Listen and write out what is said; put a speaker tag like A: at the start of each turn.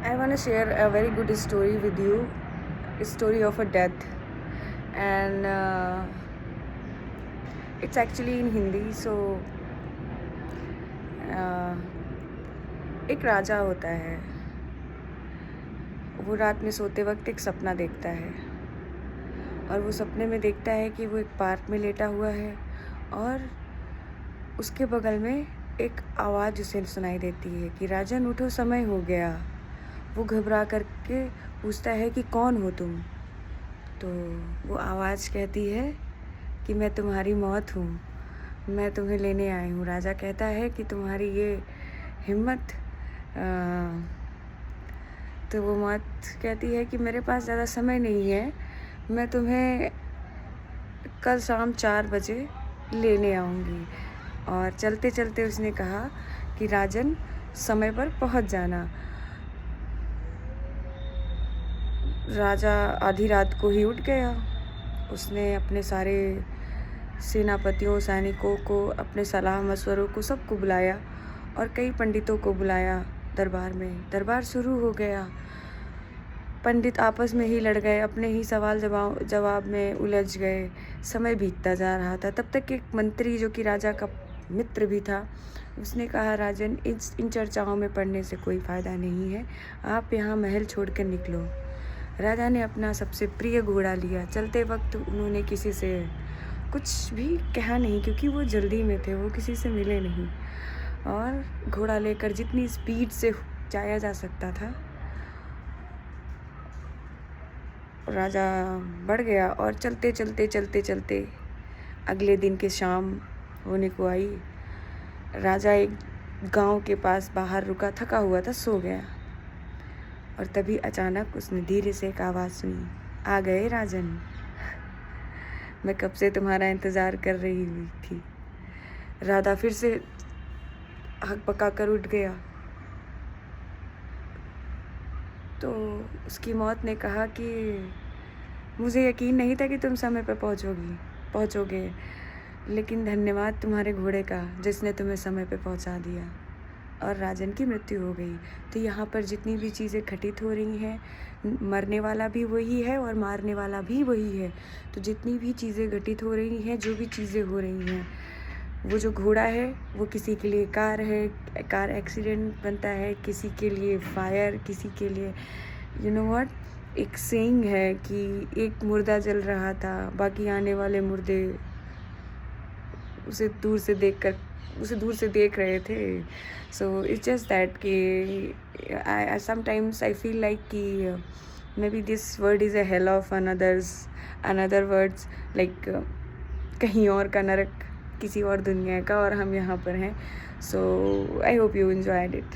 A: I want to share a very good story with you, a story of a death, and it's actually in Hindi. So uh, एक राजा होता है, वो रात में सोते वक्त एक सपना देखता है और वो सपने में देखता है कि वो एक पार्क में लेटा हुआ है और उसके बगल में एक आवाज़ उसे सुनाई देती है कि राजन उठो, समय हो गया। वो घबरा करके पूछता है कि कौन हो तुम? तो वो आवाज़ कहती है कि मैं तुम्हारी मौत हूँ, मैं तुम्हें लेने आई हूँ। राजा कहता है कि तुम्हारी ये हिम्मत। तो वो मौत कहती है कि मेरे पास ज़्यादा समय नहीं है, मैं तुम्हें कल शाम 4 बजे लेने आऊँगी। और चलते चलते उसने कहा कि राजन समय पर पहुँच जाना। राजा आधी रात को ही उठ गया। उसने अपने सारे सेनापतियों, सैनिकों को, अपने सलाह मशवरों को, सबको बुलाया और कई पंडितों को बुलाया दरबार में। दरबार शुरू हो गया। पंडित आपस में ही लड़ गए, अपने ही सवाल जवाब में उलझ गए। समय बीतता जा रहा था। तब तक एक मंत्री, जो कि राजा का मित्र भी था, उसने कहा, राजन, इन चर्चाओं में पढ़ने से कोई फ़ायदा नहीं है, आप यहाँ महल छोड़कर निकलो। राजा ने अपना सबसे प्रिय घोड़ा लिया। चलते वक्त उन्होंने किसी से कुछ भी कहा नहीं, क्योंकि वो जल्दी में थे, वो किसी से मिले नहीं। और घोड़ा लेकर जितनी स्पीड से जाया जा सकता था, राजा बढ़ गया। और चलते चलते चलते चलते अगले दिन की शाम होने को आई। राजा एक गांव के पास बाहर रुका, थका हुआ था, सो गया। और तभी अचानक उसने धीरे से एक आवाज़ सुनी, आ गए राजन, मैं कब से तुम्हारा इंतज़ार कर रही हुई थी। राधा फिर से हक पका कर उठ गया। तो उसकी मौत ने कहा कि मुझे यकीन नहीं था कि तुम समय पर पहुँचोगे, लेकिन धन्यवाद तुम्हारे घोड़े का, जिसने तुम्हें समय पर पहुँचा दिया। और राजन की मृत्यु हो गई। तो यहाँ पर जितनी भी चीज़ें घटित हो रही हैं, मरने वाला भी वही है और मारने वाला भी वही है। तो जितनी भी चीज़ें घटित हो रही हैं, जो भी चीज़ें हो रही हैं, वो जो घोड़ा है वो किसी के लिए कार है, कार एक्सीडेंट बनता है, किसी के लिए फायर, किसी के लिए एक सेइंग है कि एक मुर्दा जल रहा था, बाकी आने वाले मुर्दे उसे दूर से देख रहे थे। सो इट्स जस्ट दैट कि I sometimes I feel like कि maybe this word is a hell of another words, like कहीं और का नरक, किसी और दुनिया का, और हम यहाँ पर हैं। So I hope you enjoyed it.